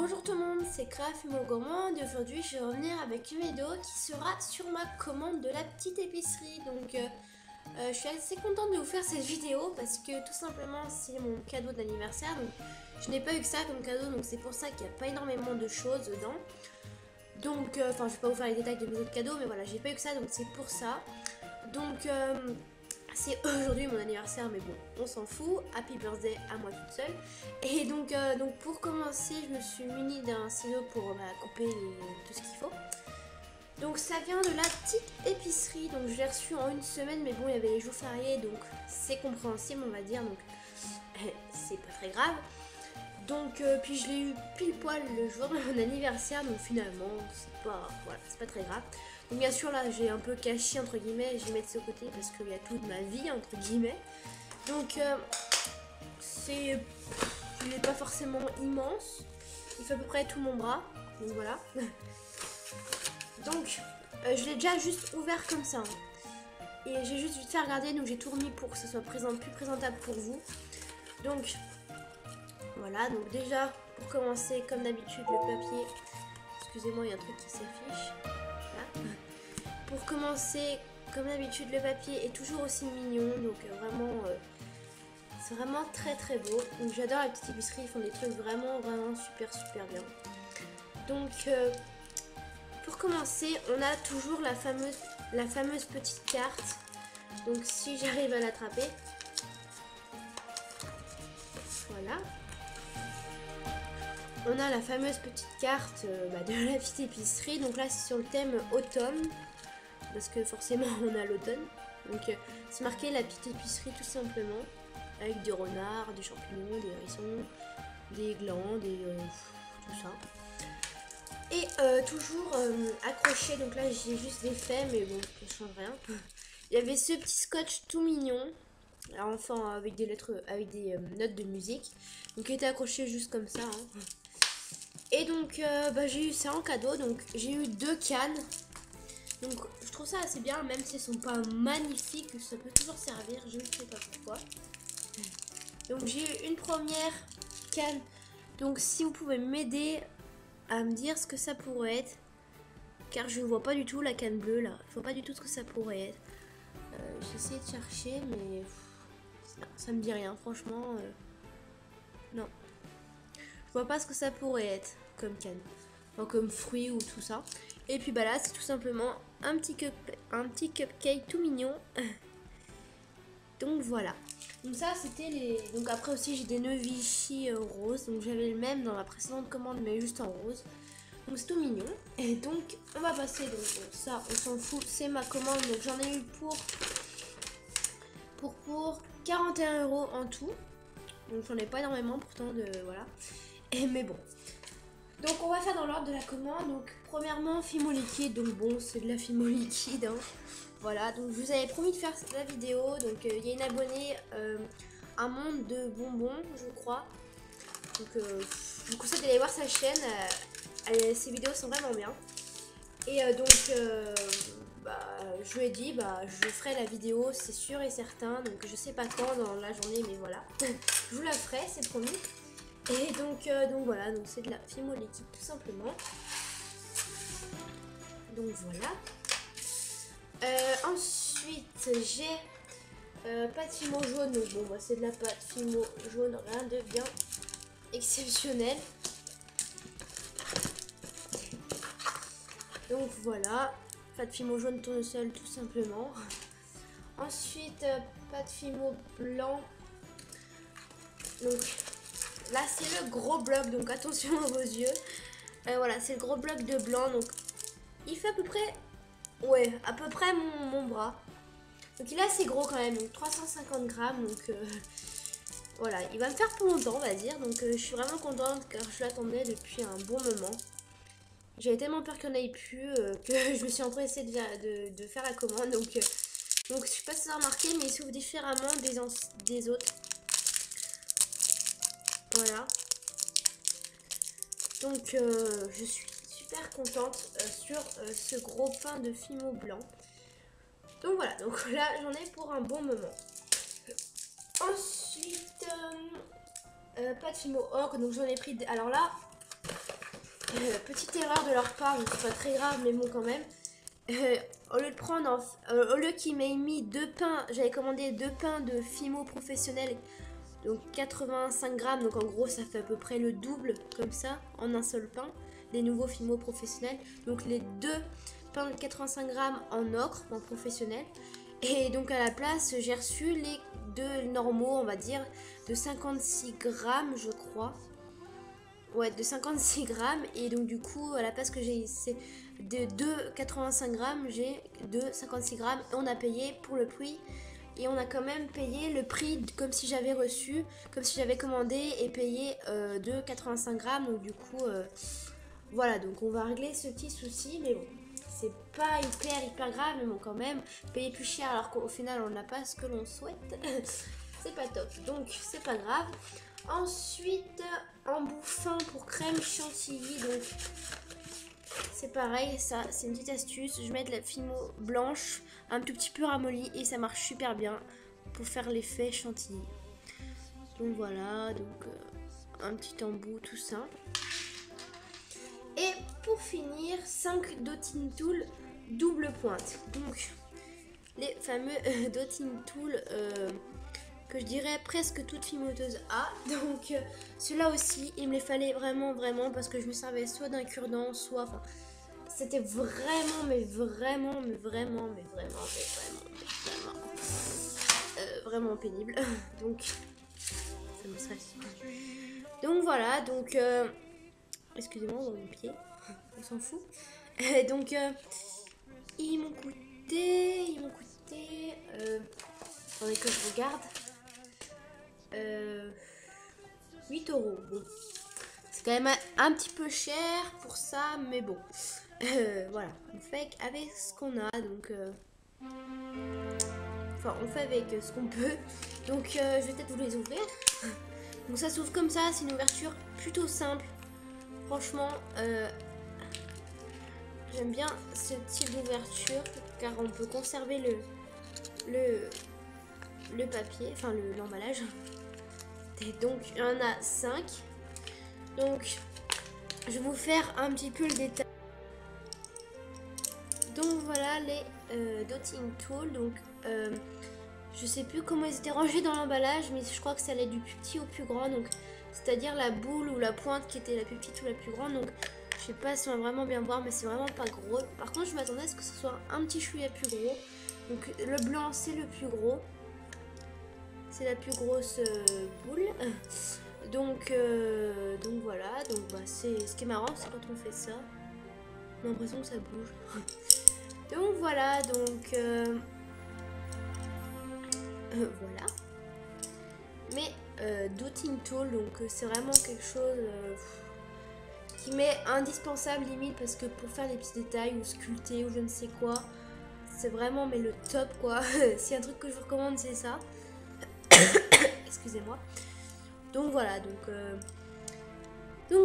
Bonjour tout le monde, c'est Craft Fimo Gourmand et aujourd'hui je vais revenir avec une vidéo qui sera sur ma commande de la petite épicerie. Donc je suis assez contente de vous faire cette vidéo parce que tout simplement c'est mon cadeau d'anniversaire. Donc je n'ai pas eu que ça comme cadeau, donc c'est pour ça qu'il n'y a pas énormément de choses dedans. Donc enfin je vais pas vous faire les détails de mes autres cadeaux, mais voilà, j'ai pas eu que ça, donc c'est pour ça. Donc c'est aujourd'hui mon anniversaire, mais bon, on s'en fout. Happy birthday à moi toute seule. Et donc pour commencer, je me suis munie d'un ciseau pour couper tout ce qu'il faut. Donc ça vient de la petite épicerie, donc je l'ai reçu en une semaine, mais bon, il y avait les jours fériés, donc c'est compréhensible, on va dire, donc c'est pas très grave. Donc puis je l'ai eu pile poil le jour de mon anniversaire, donc finalement c'est pas, voilà, c'est pas très grave. Donc bien sûr là j'ai un peu caché entre guillemets, je vais mettre ça de côté parce qu'il y a toute ma vie entre guillemets. Donc il n'est pas forcément immense, il fait à peu près tout mon bras, donc voilà. Donc je l'ai déjà juste ouvert comme ça, hein. Et j'ai juste vite fait regarder, donc j'ai tout remis pour que ce soit plus présentable pour vous. Donc voilà, donc déjà pour commencer comme d'habitude le papier, excusez-moi il y a un truc qui s'affiche, voilà. Pour commencer comme d'habitude le papier est toujours aussi mignon, donc vraiment c'est vraiment très très beau. Donc j'adore la petite épicerie, ils font des trucs vraiment super bien. Donc pour commencer on a toujours la fameuse petite carte, donc si j'arrive à l'attraper, voilà. On a la fameuse petite carte de la petite épicerie. Donc là c'est sur le thème automne, parce que forcément on a l'automne. Donc c'est marqué la petite épicerie tout simplement, avec des renards, des champignons, des hérissons, des glands, tout ça. Et toujours accroché, donc là j'ai juste des faits, mais bon ça change rien. Il y avait ce petit scotch tout mignon, alors, enfin avec des lettres, avec des notes de musique, donc il était accroché juste comme ça, hein. Et donc j'ai eu ça en cadeau, donc j'ai eu 2 cannes. Donc je trouve ça assez bien, même si elles sont pas magnifiques, ça peut toujours servir, je ne sais pas pourquoi. Donc j'ai eu une première canne, donc si vous pouvez m'aider à me dire ce que ça pourrait être, car je ne vois pas du tout la canne bleue là, je vois pas du tout ce que ça pourrait être. J'ai essayé de chercher, mais ça me dit rien, franchement, non. Je vois pas ce que ça pourrait être comme canne, enfin, comme fruit ou tout ça. Et puis là c'est tout simplement un petit cupcake tout mignon. Donc voilà. Donc ça c'était les. Donc après aussi j'ai des nœuds Vichy roses. Donc j'avais le même dans la précédente commande mais juste en rose. Donc c'est tout mignon. Et donc on va passer. Donc ça on s'en fout. C'est ma commande. Donc j'en ai eu pour 41 € en tout. Donc j'en ai pas énormément pourtant voilà. Mais bon. Donc on va faire dans l'ordre de la commande. Donc premièrement Fimo liquide, donc bon c'est de la Fimo liquide, hein. Voilà, donc je vous avais promis de faire la vidéo. Donc il y a une abonnée, un monde de bonbons je crois. Donc je vous conseille d'aller voir sa chaîne, ses vidéos sont vraiment bien. Et je lui ai dit je ferai la vidéo, c'est sûr et certain. Donc je sais pas quand dans la journée, mais voilà. Je vous la ferai, c'est promis. Et donc voilà, donc c'est de la Fimo liquide tout simplement. Donc voilà. Ensuite j'ai pâte Fimo jaune, donc bon c'est de la pâte Fimo jaune, rien de bien exceptionnel. Donc voilà, pâte Fimo jaune tournesol tout simplement. Ensuite pâte Fimo blanc. Donc là c'est le gros bloc, donc attention à vos yeux. Voilà, c'est le gros bloc de blanc, donc il fait à peu près mon bras. Donc il est assez gros quand même, donc 350 grammes, donc voilà, il va me faire pour longtemps on va dire. Donc je suis vraiment contente car je l'attendais depuis un bon moment. J'avais tellement peur qu'il n'y en ait plus que je me suis empressée de faire la commande. Donc je sais pas si ça a remarqué, mais il s'ouvre différemment des autres. Voilà. Donc je suis super contente sur ce gros pain de Fimo blanc. Donc voilà, donc là j'en ai pour un bon moment. Ensuite pâte Fimo or, donc j'en ai pris. Alors là Petite erreur de leur part, donc c'est pas très grave, mais bon quand même. Au lieu de prendre, au lieu qu'ils m'aient mis 2 pains, j'avais commandé 2 pains de Fimo professionnel, donc 85 grammes, donc en gros ça fait à peu près le double comme ça en un seul pain, les nouveaux Fimo professionnels. Donc les 2 pains de 85 grammes en ocre, en professionnel. Et donc à la place j'ai reçu les 2 normaux, on va dire, de 56 grammes je crois. Ouais, de 56 grammes. Et donc du coup à la place que j'ai c'est de 2,85 grammes, j'ai de 56 grammes. Et on a payé pour le prix. Et on a quand même payé le prix comme si j'avais reçu, comme si j'avais commandé et payé 2,85 grammes. Donc du coup, voilà, donc on va régler ce petit souci. Mais bon, c'est pas hyper grave, mais bon quand même, payer plus cher alors qu'au final on n'a pas ce que l'on souhaite. C'est pas top, donc c'est pas grave. Ensuite, embout fin pour crème chantilly, donc c'est pareil, ça c'est une petite astuce. Je mets de la Fimo blanche, un tout petit peu ramollie et ça marche super bien pour faire l'effet chantilly. Donc voilà, donc un petit embout tout simple. Et pour finir, 5 dotting tool double pointe. Donc les fameux dotting tool que je dirais presque toute fimoteuse a. Donc ceux-là aussi, il me les fallait vraiment parce que je me servais soit d'un cure-dent, soit... Enfin, c'était vraiment, vraiment pénible. Donc, ça me stresse. Donc voilà, donc... excusez-moi, on voit mon pied. On s'en fout. Donc, ils m'ont coûté... attendez que je regarde. 8 euros. Bon. C'est quand même un petit peu cher pour ça, mais bon. Voilà, on fait avec ce qu'on a, donc... Enfin, on fait avec ce qu'on peut. Donc, je vais peut-être vous les ouvrir. Donc, ça s'ouvre comme ça, c'est une ouverture plutôt simple. Franchement, j'aime bien ce type d'ouverture, car on peut conserver le papier, enfin l'emballage. Et donc, il y en a 5. Donc, je vais vous faire un petit peu le détail. Donc voilà les dotting tools. Donc je sais plus comment ils étaient rangés dans l'emballage, mais je crois que ça allait du plus petit au plus grand. Donc c'est-à-dire la boule ou la pointe qui était la plus petite ou la plus grande. Donc je sais pas si on va vraiment bien voir, mais c'est vraiment pas gros. Par contre je m'attendais à ce que ce soit un petit chouïa plus gros. Donc le blanc c'est le plus gros. C'est la plus grosse boule. Donc voilà. Donc bah, c'est ce qui est marrant, c'est quand on fait ça. On a l'impression que ça bouge. Donc voilà, donc voilà. Mais dotting tool, donc c'est vraiment quelque chose qui m'est indispensable limite, parce que pour faire des petits détails ou sculpter ou je ne sais quoi, c'est vraiment mais le top quoi. S'il y a un truc que je vous recommande, c'est ça. Excusez-moi. Donc voilà, donc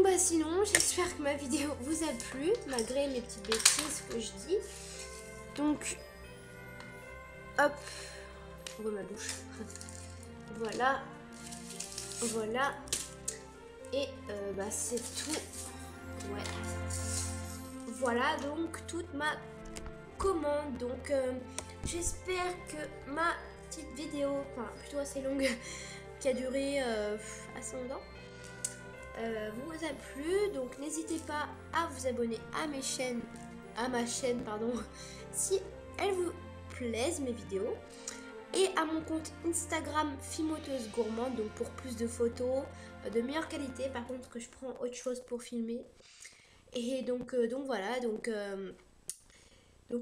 bah sinon, j'espère que ma vidéo vous a plu, malgré mes petites bêtises que je dis. Donc, hop, on voit ma bouche. Voilà, voilà. Et bah c'est tout. Ouais. Voilà donc toute ma commande. Donc j'espère que ma petite vidéo, enfin plutôt assez longue, qui a duré assez longtemps, vous a plu. Donc n'hésitez pas à vous abonner à ma chaîne pardon, si elles vous plaisent mes vidéos, et à mon compte Instagram Fimoteuse Gourmande, donc pour plus de photos de meilleure qualité. Par contre que je prends autre chose pour filmer. Et donc voilà, donc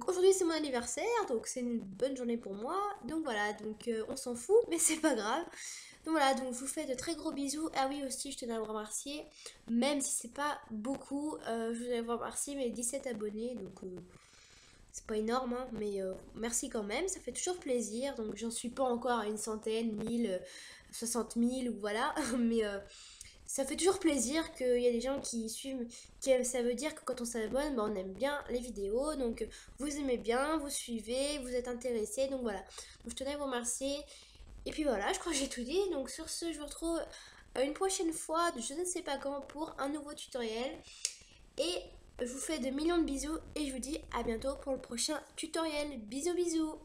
aujourd'hui c'est mon anniversaire, donc c'est une bonne journée pour moi. Donc voilà, donc on s'en fout, mais c'est pas grave. Donc voilà, donc je vous fais de très gros bisous. Ah oui, aussi je tenais à vous remercier, même si c'est pas beaucoup, je voudrais vous remercier mes 17 abonnés. Donc c'est pas énorme, hein, mais merci quand même, ça fait toujours plaisir. Donc j'en suis pas encore à une centaine, 1000, 60 000 ou voilà, mais ça fait toujours plaisir qu'il y a des gens qui suivent, ça veut dire que quand on s'abonne, bah, on aime bien les vidéos, donc vous aimez bien, vous suivez, vous êtes intéressés, donc voilà. Donc je tenais à vous remercier. Et puis voilà, je crois que j'ai tout dit. Donc sur ce, je vous retrouve une prochaine fois, je ne sais pas quand, pour un nouveau tutoriel. Et je vous fais de millions de bisous et je vous dis à bientôt pour le prochain tutoriel. Bisous bisous.